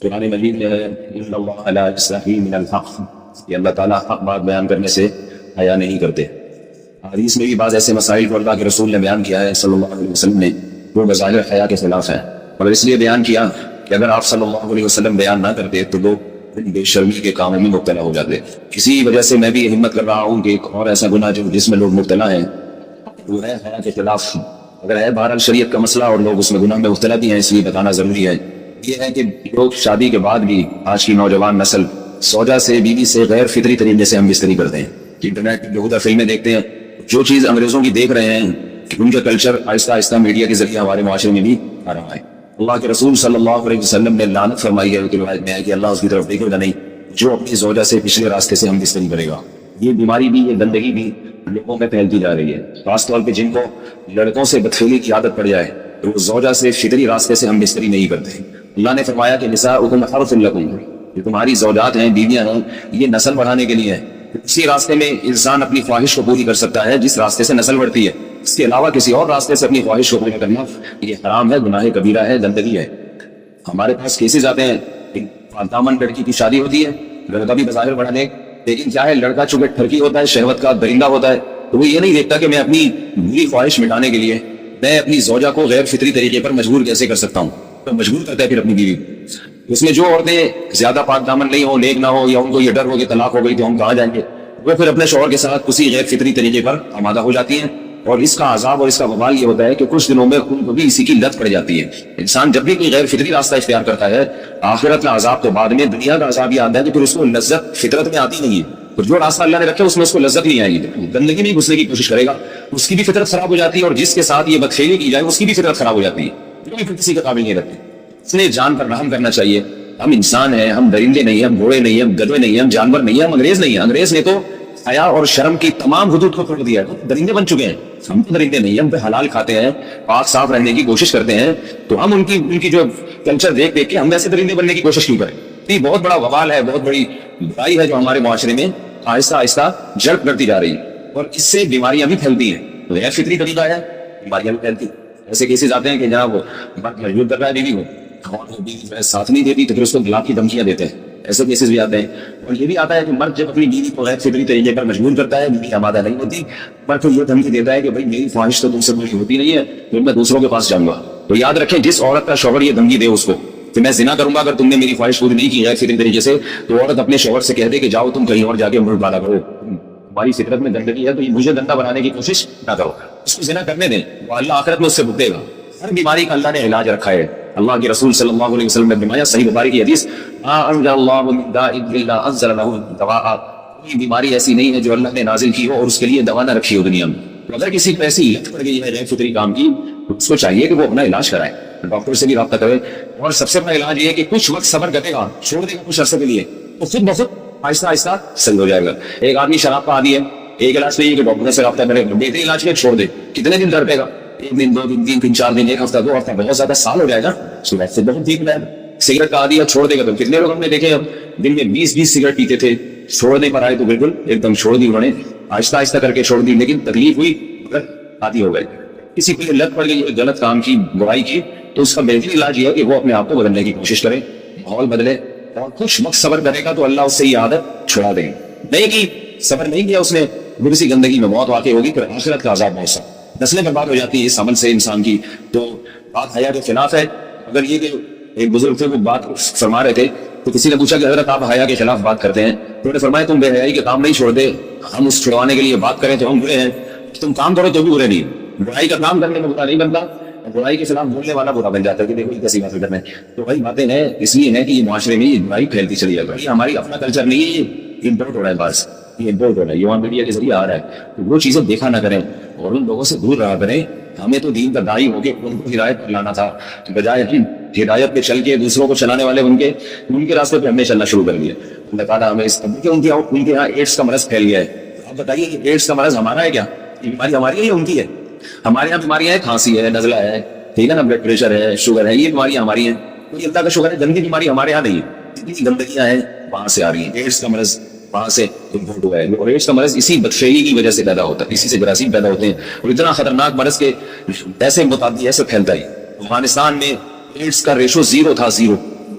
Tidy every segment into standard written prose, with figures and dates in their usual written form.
قرآن مجید میں ہے ان اللہ لا یستحیی من الحق، یہ اللہ تعالیٰ حق بات بیان کرنے سے حیا نہیں کرتے۔ حدیث میں بھی بعض ایسے مسائل کو اللہ کے رسول نے بیان کیا ہے صلی اللہ علیہ وسلم نے، وہ بظاہر حیا کے خلاف ہیں، اور اس لیے بیان کیا کہ اگر آپ صلی اللہ علیہ وسلم بیان نہ کرتے تو لوگ بے شرمی کے کاموں میں مبتلا ہو جاتے۔ کسی وجہ سے میں بھی ہمت کر رہا ہوں کہ ایک اور ایسا گناہ جو جس میں لوگ مبتلا ہیں وہ ہے حیا کے خلاف۔ اگر ہے بہرحال شریعت کا مسئلہ اور لوگ اس میں گناہ میں مبتلا بھی ہیں، اس لیے بتانا ضروری ہے۔ یہ ہے کہ لوگ شادی کے بعد بھی، آج کی نوجوان نسل زوجہ سے، بیوی سے غیر فطری طریقے سے ہم بستری کرتے ہیں۔ انٹرنیٹ پہ بےہودہ فلمیں دیکھتے ہیں، جو چیز انگریزوں کی دیکھ رہے ہیں ان کا کلچر آہستہ آہستہ میڈیا کے ذریعے ہمارے معاشرے میں بھی آ رہا ہے۔ اللہ کے رسول صلی اللہ علیہ وسلم نے لعنت فرمائی ہے کہ روایت میں ہے کہ اللہ اس کی طرف دیکھے گا نہیں جو اپنی زوجہ سے پچھلے راستے سے ہم بستری کرے گا۔ یہ بیماری بھی، یہ گندگی بھی لوگوں میں پھیلتی جا رہی ہے، خاص طور پہ جن کو لڑکوں سے بدفعلی کی عادت پڑ جائے تو وہ زوجہ سے فطری راستے سے ہم بستری نہیں کرتے۔ اللہ نے فرمایا کہ نساؤکم حرث لکم، یہ تمہاری زوجات ہیں، بیویاں ہیں، یہ نسل بڑھانے کے لیے ہیں۔ اسی راستے میں انسان اپنی خواہش کو پوری کر سکتا ہے جس راستے سے نسل بڑھتی ہے، اس کے علاوہ کسی اور راستے سے اپنی خواہش کو پورا کرنا یہ حرام ہے، گناہ کبیرہ ہے، گندگی ہے۔ ہمارے پاس کیسز آتے ہیں، دامن لڑکی کی شادی ہوتی ہے، لڑکا بھی بظاہر بڑا نیک، لیکن کیا ہے، لڑکا چونکہ ٹھرکی ہوتا ہے، شہوت کا درندہ ہوتا ہے، تو وہ یہ نہیں دیکھتا کہ میں اپنی بری خواہش مٹانے کے لیے میں اپنی زوجہ کو غیر فطری طریقے پر مجبور کیسے کر سکتا ہوں، تو مجبور کرتا ہے پھر اپنی بیوی۔ اس میں جو عورتیں زیادہ پاک دامن نہیں ہو، نیک نہ ہو، یا ان کو یہ ڈر ہو کہ طلاق ہو گئی تو ہم کہاں جائیں گے، وہ پھر اپنے شوہر کے ساتھ اسی غیر فطری طریقے پر آمادہ ہو جاتی ہیں، اور اس کا عذاب اور اس کا وبال یہ ہوتا ہے کہ کچھ دنوں میں ان کو بھی اسی کی لت پڑ جاتی ہے۔ انسان جب بھی کوئی غیر فطری راستہ اختیار کرتا ہے، آخرت کا عذاب تو بعد میں، دنیا کا عذاب یہ آتا ہے کہ پھر اس کو لذت فطرت میں آتی نہیں ہے، اور جو راستہ اللہ نے رکھا اس میں اس کو لذت نہیں آئے گی، گندگی میں گھسنے کی کوشش کرے گا، اس کی بھی فطرت خراب ہو جاتی ہے، اور جس کے ساتھ یہ بدفعلی کی جائے اس کی بھی فطرت خراب ہو جاتی ہے، جو بھی پھر کسی کے قابل نہیں رکھتے۔ اس لیے جان پر رحم کرنا چاہیے۔ ہم انسان ہیں، ہم درندے نہیں ہیں، ہم گھوڑے نہیں ہیں، ہم گدھے نہیں ہیں، ہم جانور نہیں ہیں، ہم انگریز نہیں ہیں۔ انگریز نے تو حیا اور شرم کی تمام حدود کو توڑ دیا ہے، درندے بن چکے ہیں۔ ہم تو درندے نہیں ہیں، ہم پہ حلال کھاتے ہیں، پاک صاف رہنے کی کوشش کرتے ہیں، تو ہم ان کی جو کلچر دیکھ کے ہم ویسے درندے بننے کی کوشش کیوں کریں؟ یہ بہت بڑا وبال ہے، بہت بڑی برائی ہے جو ہمارے معاشرے میں آہستہ آہستہ جڑ کرتی جا رہی ہے، اور اس سے بیماریاں بھی پھیلتی ہیں۔ غیر فطری طریقہ ہے، بیماریاں بھی پھیلتی ہیں۔ ایسے کیسز آتے ہیں کہ جناب وہ مجبور کر رہا ہے بیوی کو، اور وہ بیوی ساتھ نہیں دیتی تو پھر اس کو طلاق کی دھمکیاں دیتے ہیں۔ ایسے کیسز بھی آتے ہیں، اور یہ بھی آتا ہے کہ مرد جب اپنی بیوی کو غیر فطری طریقے پر مجبور کرتا ہے، بیوی آمادہ نہیں ہوتی، پر پھر یہ دھمکی دیتا ہے کہ بھائی میری خواہش تو تم سے پوری ہوتی نہیں ہے، پھر میں دوسروں کے پاس جاؤں گا۔ تو یاد رکھیں، جس عورت کا شوہر یہ دھمکی دے اس کو کہ میں زنا کروں گا اگر تم نے میری خواہش پوری نہیں کی غیر فطری طریقے سے، تو عورت اپنے شوہر سے کہہ دے کہ جاؤ تم کہیں اور جا کے ملک بالا کرو، تمہاری فطرت میں گندگی ہے تو یہ مجھے گندا بنانے کی کوشش نہ کرو، اس کو زنا کرنے دیں، وہ اللہ آخرت میں اس سے بھگتے گا۔ ہر بیماری کا اللہ نے علاج رکھا ہے۔ اللہ کے رسول صلی اللہ علیہ وسلم نے فرمایا، صحیح بخاری کی حدیث، ما انزل اللہ من داء الا انزل له دواء، کوئی بیماری ایسی نہیں ہے جو اللہ نے نازل کی ہو اور اس کے لیے دوا نہ رکھی ہو دنیا میں۔ تو اگر کسی کو ایسی لت پڑ گئی ہے غیر فطری کام کی تو اس کو چاہیے کہ وہ اپنا علاج کرائے، ڈاکٹر سے بھی رابطہ کرے، اور سب سے بڑا علاج یہ ہے کہ کچھ وقت صبر کرے گا، چھوڑ دے گا کچھ عرصے کے لیے، تو خود بخود آہستہ آہستہ صحیح ہو جائے گا۔ ایک آدمی شراب کا عادی ہے، ایک علاج نہیں ہے کہ ڈاکٹر سے رابطہ کرے، بہترین علاج کے چھوڑ دے، کتنے دن تڑپے گا؟ ایک دن، 2 دن، 3 4 دن، ایک ہفتہ، 2 ہفتہ، بہت زیادہ سال ہو جائے گا، صبح سے بہت ٹھیک ہے۔ سگریٹ کا عادی ہے، چھوڑ دے گا تو کتنے لوگ ہم نے دیکھے اب دن میں 20 سگریٹ پیتے تھے، چھوڑنے پر آئے تو بالکل ایک دم چھوڑ دی، انہوں نے آہستہ آہستہ کر کے چھوڑ دی، لیکن تکلیف ہوئی مگر عادی ہو گئے۔ کسی کو لت پڑ گئی غلط کام کی، برائی کی، تو اس کا بہترین علاج یہ ہے کہ وہ اپنے آپ کو بدلنے کی کوشش کرے، ماحول بدلے، اور کچھ وقت صبر کرے گا تو اللہ اس سے یہ عادت چھڑا دے گا۔ نہیں کی، صبر نہیں کیا اس نے، اسی گندگی میں موت واقع ہوگی، پھر آخرت کا عذاب بہت سا، نسلیں برباد ہو جاتی ہے اس عمل سے انسان کی۔ تو بات حیا کے خلاف ہے۔ اگر یہ کہ ایک بزرگ تھے وہ بات فرما رہے تھے تو کسی نے پوچھا کہ حضرت آپ حیا کے خلاف بات کرتے ہیں، انہوں نے فرمایا تم بے حیائی کے کام نہیں چھوڑتے، ہم اس چھڑوانے کے لیے بات کریں تو ہم برے ہیں، تم کام کرو تو بھی برے نہیں، برائی کا کام کرنے میں برا نہیں بنتا، برائی کے خلاف بولنے والا برا بن جاتا ہے کہ دیکھو یہ کیسی بات کرنا ہے۔ تو وہی باتیں ہیں، اس لیے ہے کہ یہ معاشرے میں یہ برائی پھیلتی چلی جائے گی، ہماری اپنا کلچر نہیں ہے، یہ امپورٹ ہو رہا ہے، بس یہ امپورٹ ہو رہا ہے، یہ میڈیا کے ذریعے آ رہا ہے، تو وہ چیزیں دیکھا نہ کریں اور ان لوگوں سے دور رہا کریں۔ ہمیں تو دین کا داعی ہو کے ان کو ہدایت پر لانا تھا، بجائے ہدایت پہ چل کے دوسروں کو چلانے والے ان کے راستے پہ ہم نے چلنا شروع کر دیا۔ اللہ تعالیٰ ہمیں اس ان کے یہاں ایڈس کا مرض پھیل گیا ہے۔ آپ بتائیے کہ ایڈس کا مرض ہمارا ہے کیا؟ یہ بیماری ہماری ہے یا ان کی ہے؟ ہمارے یہاں بیماریاں ہیں، کھانسی ہے، نزلہ ہے، ٹھیک ہے نا، بلڈ پریشر ہے، شوگر ہے، یہ بیماریاں ہماری ہیں۔ کوئی اللہ کا شکر ہے گندگی بیماری ہمارے یہاں نہیں ہے، جتنی گندگیاں ہیں وہاں سے آ رہی ہیں۔ ایڈس کا مرض وہاں سے امپورٹ ہوا ہے، اور ایڈس کا مرض اسی بدفعلی کی وجہ سے پیدا ہوتا ہے، اسی سے جراثیم پیدا ہوتے ہیں، اور اتنا خطرناک مرض کے ایسے متعدی ایسے پھیلتا ہے۔ افغانستان میں ایڈس کا ریشو 0 تھا، 0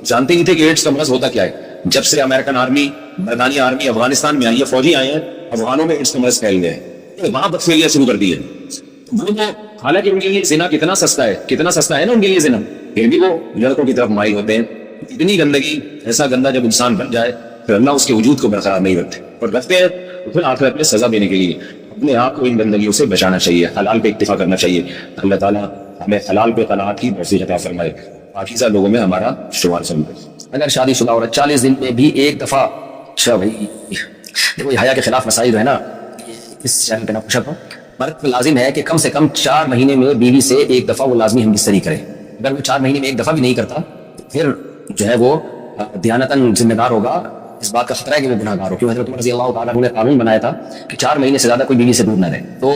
جانتے نہیں تھے کہ ایڈس کا مرض ہوتا کیا ہے. جب سے امریکن آرمی، برطانیہ آرمی افغانستان میں آئی ہے، فوجی آئے ہیں، افغانوں میں ایڈس کا مرض پھیل گیا ہے، وہاں بدفعلیاں شروع کر دی ہے. حالانکہ ان کے لیے زنا کتنا سستا ہے نا ان کے لیے زنا، پھر بھی وہ لڑکوں کی طرف مائل ہوتے ہیں. اتنی گندگی، ایسا گندا جب انسان بن جائے پھر اللہ اس کے وجود کو برقرار نہیں رکھتے، اور رکھتے ہیں تو پھر آخرت میں سزا دینے کے لیے اپنے آپ کو ان گندگیوں سے بچانا چاہیے، حلال پہ اکتفا کرنا چاہیے. اللہ تعالیٰ ہمیں حلال پہ قناعت کی توفیق عطا فرمائے، پاکیزہ لوگوں میں ہمارا شمار فرمائے. اگر شادی شدہ عورت 40 دن میں بھی ایک دفعہ، اچھا بھائی دیکھو یہ حیا کے خلاف مسائل جو ہے نا، اس چینل پہ نہ پوچھا تو مرد کو لازم ہے کہ کم سے کم 4 مہینے میں بیوی سے ایک دفعہ وہ لازمی ہم بستری کرے. اگر وہ 4 مہینے میں ایک دفعہ بھی نہیں کرتا تو پھر جو ہے وہ دیانتاً ذمہ دار ہوگا. اس بات کا خطرہ ہے کہ وہ گناہ گار ہو، کیوں حضرت عمر رضی اللہ تعالیٰ عنہ نے قانون بنایا تھا کہ 4 مہینے سے زیادہ کوئی بیوی سے دور نہ رہے. تو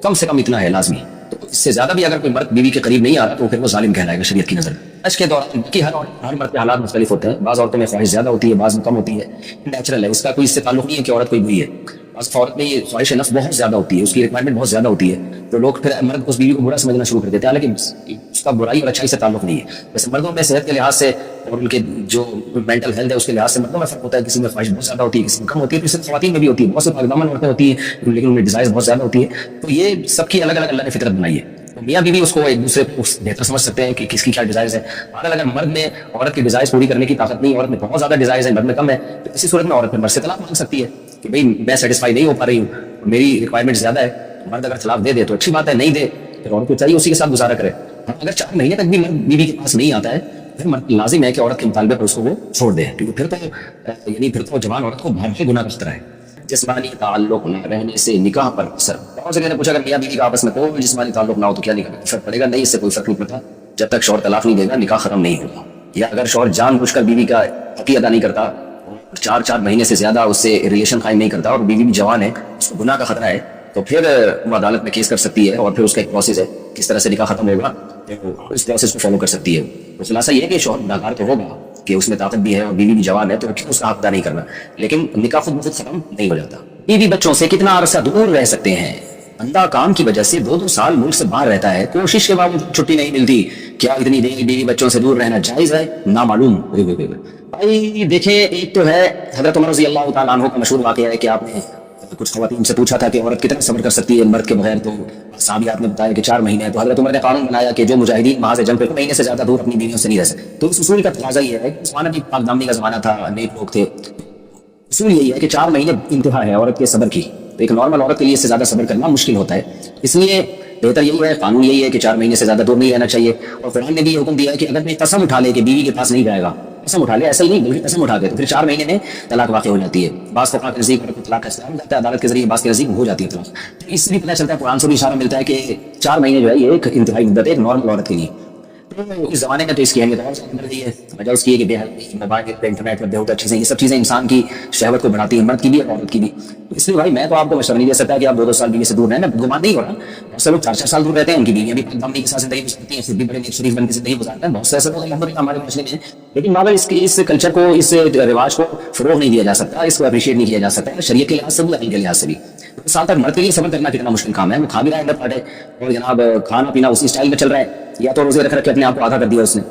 کم سے کم اتنا ہے لازمی. تو اس سے زیادہ بھی اگر کوئی مرد بیوی کے قریب نہیں آ رہا تو پھر وہ ظالم کہلائے گا شریعت کی نظر. اس کے دوران کہ ہر مرد کے حالات مختلف ہوتے ہیں. بعض عورتوں میں خواہش زیادہ ہوتی ہے، بعض میں کم ہوتی ہے، نیچرل ہے، اس کا کوئی اس سے تعلق نہیں ہے کہ عورت کوئی بری ہے. بعض عورت میں یہ خواہش نفس بہت زیادہ ہوتی ہے، اس کی ریکوائرمنٹ بہت زیادہ ہوتی ہے، تو لوگ پھر مرد اس بیوی کو برا سمجھنا شروع کر دیتے ہیں، حالانکہ اس کا برائی اور اچھائی سے تعلق نہیں ہے. ویسے مردوں میں صحت کے لحاظ سے اور ان کے جو مینٹل ہیلتھ ہے اس کے لحاظ سے مردوں میں فرق ہوتا ہے. کسی میں خواہش بہت زیادہ ہوتی ہے، کسی میں کم ہوتی ہے. تو اس سے خواتین میں بھی ہوتی ہے، بہت سے پاکدامن عورتیں ہوتی ہیں لیکن ان میں ڈیزائر بہت زیادہ ہوتی ہے. تو یہ سب کی الگ الگ اللہ نے فطرت بنائی ہے. میاں بیوی اس کو ایک دوسرے کو بہتر سمجھ سکتے ہیں کہ کس کی کیا ڈیزائرز ہے. اگر مرد میں عورت کی ڈیزائرز پوری کرنے کی طاقت نہیں، عورت میں بہت زیادہ ڈیزائرز ہیں، مرد میں کم ہے، تو اسی صورت میں عورت پھر مرد سے طلاق مانگ سکتی ہے کہ بھئی میں سیٹسفائی نہیں ہو پا رہی ہوں، میری ریکوائرمنٹ زیادہ ہے. مرد اگر طلاق دے دے تو اچھی بات ہے، نہیں دے پھر عورت کو چاہیے اسی کے ساتھ گزارا کرے. اگر 4 مہینے تک بھی مرد بیوی کے پاس نہیں آتا ہے پھر مرد لازم ہے کہ عورت کے مطالبے پر اس کو وہ چھوڑ دے، کیونکہ پھر تو جوان عورت کو بھر کے گناہ کا خطرہ ہے. جسمانی تعلق نہ رہنے سے نکاح پر اثر. بہت سے نے پوچھا اگر میاں بیوی کا آپس میں کوئی جسمانی تعلق نہ ہو تو کیا نکاح پر فرق پڑے گا؟ نہیں، اس سے کوئی فرق نہیں پڑتا. جب تک شوہر طلاق نہیں دے گا نکاح ختم نہیں ہوگا. یا اگر شوہر جان بوجھ کر بیوی کا حق ادا نہیں کرتا، 4 مہینے سے زیادہ اس سے ریلیشن قائم نہیں کرتا اور بیوی بھی جوان ہے، اس کو گناہ کا خطرہ ہے، تو پھر وہ عدالت میں کیس کر سکتی ہے اور پھر اس کا ایک پروسیس ہے کس طرح سے نکاح ختم ہوگا، اس پروسیس کو فالو کر سکتی ہے. تو خلاصہ یہ ہے کہ شوہر گناہگار تو ہوگا کہ اس میں طاقت بھی ہے اور بیوی بھی جوان ہے، تو اس کا حق ادا نہیں کرنا، لیکن نکاح خود بخود ختم نہیں ہو جاتا. بیوی بچوں سے کتنا عرصہ دور رہ سکتے ہیں؟ بندہ کام کی وجہ سے 2 سال ملک سے باہر رہتا ہے، کوشش کے باوجود چھٹی نہیں ملتی، کیا اتنی دیر بیوی بچوں سے دور رہنا جائز ہے؟ نامعلوم. بھائی دیکھیں، ایک تو ہے حضرت عمر رضی اللہ تعالیٰ عنہ کا مشہور واقعہ ہے کہ آپ نے کچھ خواتین سے پوچھا تھا کہ عورت کتنا صبر کر سکتی ہے مرد کے بغیر، تو صحابیات نے بتایا کہ 4 مہینے ہے. تو حضرت عمر نے قانون بنایا کہ جو مجاہدین محاذ جنگ پہ 1 مہینے سے زیادہ دور اپنی بیویوں سے نہیں رہ سکتے. تو اس اصول کا تقاضا یہ ہے کہ زمانہ بھی پاک دامنی کا زمانہ تھا، نیک لوگ تھے. اصول یہی ہے کہ 4 مہینے انتہا ہے عورت کے صبر کی. تو ایک نارمل عورت کے لیے اس سے زیادہ صبر کرنا مشکل ہوتا ہے، اس لیے بہتر یہی ہے، قانون یہی ہے کہ 4 مہینے سے زیادہ دور نہیں رہنا چاہیے. اور قرآن نے بھی یہ حکم دیا ہے کہ اگر کوئی قسم اٹھا لے کہ بیوی کے پاس نہیں جائے گا، قسم اٹھا لے، ایسا ہی نہیں بلکہ قسم اٹھا دے، تو پھر 4 مہینے میں طلاق واقع ہو جاتی ہے. بعض فقہاء کے نزدیک طلاق کا استعمال جاتا ہے عدالت کے ذریعے، بعض کے نزدیک ہو جاتی ہے طلاق. اس سے بھی پتہ چلتا ہے، قرآن سے بھی اشارہ ملتا ہے کہ 4 مہینے جو ہے یہ ایک انتہائی مدت ہے ایک نارمل عورت کے لیے. تو اس زمانے میں تو اس کی اہمیت اور زیادہ بڑھ گئی ہے. وجہ اس کی ہے کہ بے حد موبائل پہ انٹرنیٹ پر بہت چیزیں، یہ سب چیزیں انسان کی شہوت کو بڑھاتی ہیں، مرد کی بھی اور عورت کی بھی. اس لیے بھائی میں تو آپ کو مشورہ نہیں دے سکتا کہ آپ 2 سال بیوی سے دور رہیں. میں گمان نہیں ہو رہا، بہت سے لوگ 4 سال دور رہتے ہیں، ان کی بیویاں بھی پاکدامنی کے ساتھ زندگی گزارتی ہیں، پھر بھی بڑے نیک شریف بن کے زندگی گزارتے ہیں. بہت سے ایسے لوگ الحمدللہ ہمارے معاشرے میں ہیں، لیکن مگر اس کلچر کو، اس رواج کو فروغ نہیں دیا جا سکتا، اس کو اپریشیٹ نہیں کیا جا سکتا شریعت کے لحاظ سے بھی، عقل کے لحاظ سے بھی. 2 سال تک مرد کے لیے صبر کرنا کتنا مشکل کام ہے. وہ کھا بھی رہا ہے انڈر پاٹے، اور جناب کھانا پینا اسی اسٹائل میں چل رہا ہے، یا تو روزے رکھ کے اپنے آپ کو آدھا کر دیا اس نے.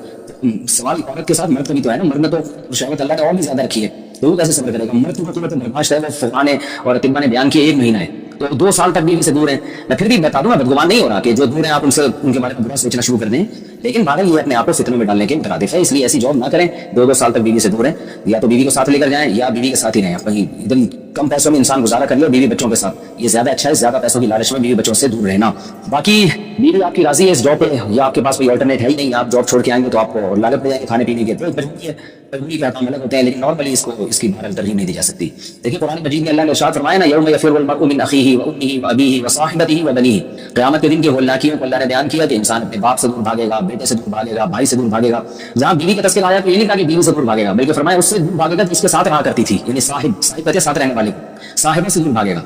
سوال عورت کے ساتھ مرد کا بھی تو ہے نا. مرد نے تو شہوت اللہ نے اور بھی زیادہ رکھی ہے، تو وہ کیسے صبر کرے گا؟ مرد کی قوت برداشت ہے وہ فقہاء نے اور طباء نے بیان کیا 1 مہینہ ہے. تو 2 سال تک بیوی سے دور ہیں. میں پھر بھی بتا دوں، میں بدگمان نہیں ہو رہا کہ جو دور ہیں آپ ان سے ان کے بارے میں برا سوچنا شروع کر دیں، لیکن بارے یہ اپنے آپ کو فتنوں میں ڈالنے کے مترادف ہے. اس لیے ایسی جاب نہ کریں. 2 سال تک بیوی سے دور ہیں، یا تو بیوی کو ساتھ لے کر جائیں یا بیوی کے ساتھ ہی رہیں. کہیں ادھر کم پیسوں میں انسان گزارا کر لے اور بیوی بچوں کے ساتھ، یہ زیادہ اچھا ہے. زیادہ پیسوں کی لالچ میں بیوی بچوں سے دور رہنا. باقی بیوی آپ کی راضی ہے اس جاب پہ، یا آپ کے پاس کوئی آلٹرنیٹ ہے ہی نہیں، آپ جاب چھوڑ کے آئیں گے تو آپ کو لالچ پہ جائیں گے کھانے پینے کے، تو مجبوری ہے. مجبوری کے احکام الگ ہوتے ہیں، لیکن نارملی اس کی بہرحال ترجیح نہیں دی جا سکتی. دیکھیے قرآن مجید میں اللہ نے ارشاد فرمایا نا، یوم یفر المرء من اخیہ وامہ وابیہ وصاحبتہ وبنیہ. قیامت کے دن کی ہولناکیوں کو اللہ نے بیان کیا کہ انسان اپنے باپ سے دور بھاگے گا، بیٹے سے دور بھاگے گا، بھائی سے دور بھاگے گا. جہاں بیوی کا تذکرہ آیا تو یہ نہیں کہا کہ بیوی سے دور بھاگے گا، بلکہ فرمایا اس سے دور بھاگے گا جس کے ساتھ رہا کرتی تھی، یعنی صاحب کہتے ہیں ساتھ رہنے والے کو، صاحبہ سے دور بھاگے گا.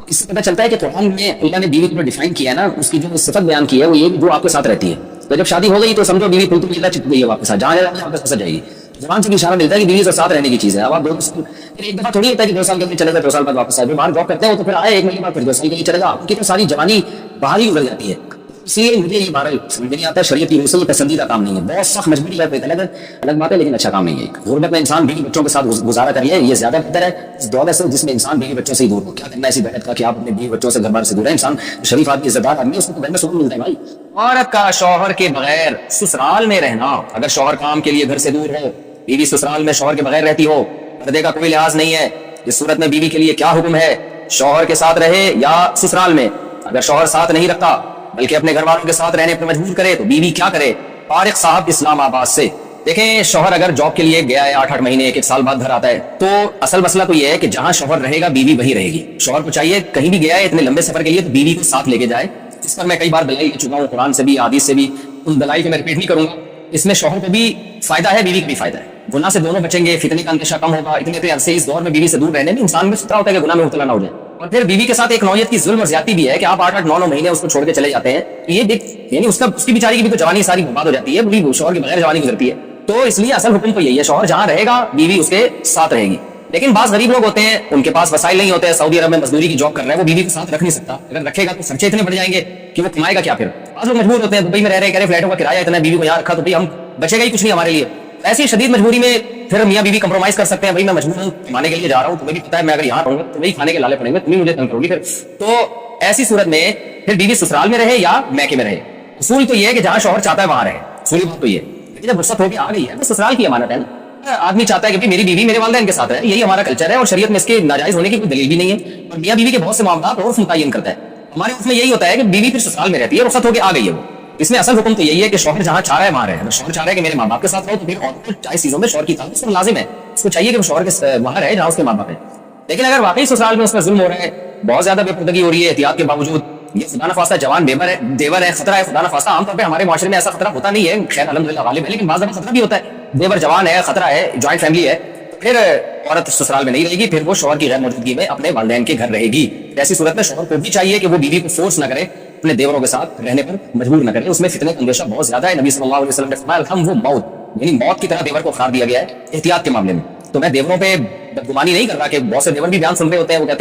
اس سے پتہ چلتا ہے کہ قرآن میں اللہ نے بیوی کو ڈیفائن کیا ہے نا، اس کی جو صفت بیان کی ہے وہ یہ بھی جو آپ کے ساتھ رہتی ہے. تو جب شادی ہو گئی تو سمجھو بیوی پلتو کی چپ گئی ہے واپس، جہاں جائے واپس پھنس جائے گی. زبان سے بھی اشارہ ملتا ہے کہ بیوی سے ساتھ رہنے کی چیز ہے. اب آپ 2 سال ایک دفعہ تھوڑی ہوتا ہے کہ 2 سال کے لیے چلے گئے 2 سال بعد واپس آئے. باہر جاب کرتے ہو تو پھر آئے 1 مہینے بعد پھر 2 سال کے لیے چلے گا. ان کی تو ساری جوانی باہر ہی گزر جاتی ہے. اس لیے مجھے یہ بارہ سمجھ نہیں آتا ہے، شریعت کی روح سے یہ پسندیدہ کام نہیں ہے، بہت سخت مجبوری ہے، الگ بات ہے لیکن اچھا کام نہیں ہے۔ غربت میں انسان بیوی بچوں کے ساتھ گزارا کر لے یہ زیادہ بہتر ہے اس دور سے جس میں انسان بیوی بچوں سے ہی دور ہو۔ کیا کرنا ہے ایسی بہت کا کہ آپ اپنے بیوی بچوں سے گھر بار سے دور ہے؟ انسان شریف آدمی عزت دار آدمی ہے، اس کو تو گھر میں سکون ملتا ہے بھائی۔ عورت کا شوہر کے بغیر سسرال میں رہنا، اگر شوہر کام کے لیے گھر سے دور ہو، بیوی سسرال میں شوہر کے بغیر رہتی ہو، پردے کا کوئی لحاظ نہیں ہے، اس صورت میں بیوی کے لیے کیا حکم ہے؟ شوہر کے ساتھ رہے یا سسرال میں؟ اگر شوہر ساتھ نہیں رکھتا بلکہ اپنے گھر والوں کے ساتھ رہنے پر مجبور کرے تو بیوی کیا کرے؟ طارق صاحب اسلام آباد سے دیکھیں، شوہر اگر جاب کے لیے گیا ہے 8-8 مہینے 1 سال بعد گھر آتا ہے تو اصل مسئلہ تو یہ ہے کہ جہاں شوہر رہے گا بیوی وہی رہے گی۔ شوہر کو چاہیے کہیں بھی گیا ہے اتنے لمبے سفر کے لیے تو بیوی کو ساتھ لے کے جائے، اس پر میں کئی بار دلائل دے چکا ہوں قرآن سے بھی حدیث سے بھی، ان دلائل کو میں ریپیٹ نہیں کروں گا۔ اس میں شوہر کو بھی فائدہ ہے، بیوی کو بھی فائدہ ہے، گناہ سے دونوں بچیں گے، فتنے کا اندیشہ کم ہوگا۔ اتنے عرصے اس دور میں بیوی سے دور رہنے میں انسان میں خطرہ ہوتا ہے کہ گناہ میں مبتلا نہ ہو جائے۔ اور پھر بیوی کے ساتھ ایک نوعیت کی ظلم اور زیادتی بھی ہے کہ آپ 8-8 9 مہینے اس کو چھوڑ کے چلے جاتے ہیں، یہ دیکھ یعنی اس کی بیچاری کی بھی تو جوانی ساری برباد ہو جاتی ہے، بھی شوہر کے بغیر جوانی گزرتی ہے۔ تو اس لیے اصل حکم تو یہی ہے، شوہر جہاں رہے گا بیوی اس کے ساتھ رہے گی۔ لیکن بعض غریب لوگ ہوتے ہیں ان کے پاس وسائل نہیں ہوتے ہیں، سعودی عرب میں مزدوری کی جاب کر رہے ہیں، وہ بیوی کو ساتھ رکھ نہیں سکتا، اگر رکھے گا تو خرچے اتنے بڑھ جائیں گے کہ وہ کمائے گا کیا پھر۔ بعض لوگ مجبور ہوتے ہیں دبئی میں رہ رہے، کہہ رہے فلیٹوں کا کرایہ اتنا ہے، بیوی کو یہاں رکھا تو بھائی ہم بچے گا ہی کچھ نہیں ہمارے لیے۔ ایسی شدید مجبوری میں پھر میاں بیوی کمپرومائز کر سکتے ہیں، بھائی میں مجبور ہوں کمانے کے لیے جا رہا ہوں، تمہیں بھی پتا ہے میں اگر یہاں رہوں گا تو تمہیں کھانے کے لالے پڑیں گے، تمہیں مجھے تنگ کرو گی پھر۔ تو ایسی صورت میں پھر بیوی سسرال میں رہے یا میکے میں رہے، اصول تو یہ ہے کہ جہاں شوہر چاہتا ہے وہاں رہے، اصولی بات تو یہ ہے۔ لیکن جب رخصت ہو کے آ گئی ہے تو سسرال کی امانت ہے نا، آدمی چاہتا ہے کہ میری بیوی میرے والدین کے ساتھ ہے، یہی ہمارا کلچر ہے اور شریعت میں اس کے ناجائز ہونے کی کوئی دلیل بھی نہیں ہے، اور میاں بیوی کے بہت سے معاملات عرف متعین کرتا ہے۔ ہمارے عرف میں یہی ہوتا ہے کہ بیوی پھر سسرال میں رہتی ہے، رخصت ہو کے آ گئی ہے وہ، اس میں اصل حکم تو یہی ہے کہ شوہر جہاں چاہ رہا ہے وہاں رہے۔ اگر شوہر چاہ رہا ہے کہ میرے ماں باپ کے ساتھ رہو تو پھر اور چائز چیزوں میں شوہر کی اطاعت اس پر لازم ہے، اس کو چاہیے کہ وہ شوہر کے وہاں رہے جہاں اس کے ماں باپ ہیں۔ لیکن اگر واقعی سسرال میں اس میں ظلم ہو رہا ہے، بہت زیادہ بے پردگی ہو رہی ہے احتیاط کے باوجود، یہ خدا نخواستہ جوان دیور ہے، خطرہ ہے خدا نخواستہ، عام طور پہ ہمارے معاشرے میں ایسا خطرہ ہوتا نہیں ہے، خیر الحمدللہ غالب ہے، لیکن بعض دفعہ خطرہ بھی ہوتا ہے، دیور جوان ہے، خطرہ ہے، جوائنٹ فیملی ہے، پھر عورت سسرال میں نہیں رہے گی، پھر وہ شوہر کی غیر موجودگی میں اپنے والدین کے گھر رہے گی۔ ایسی صورت میں شوہر کو بھی چاہیے کہ وہ بیوی کو فورس نہ کرے، اپنے دیوروں کے ساتھ رہنے پر مجبور نہ کرے، اس میں فتنے کا اندیشہ بہت زیادہ ہے۔ نبی صلی اللہ علیہ وسلم نے فرمایا الحم وہ موت، یعنی موت کی طرح دیور کو قرار دیا گیا ہے احتیاط کے معاملے میں۔ تو میں دیوروں پہ بدگمانی نہیں کر رہا کہ بہت سے دیور بھی بیان سن رہے ہوتے ہیں، وہ کہتے ہیں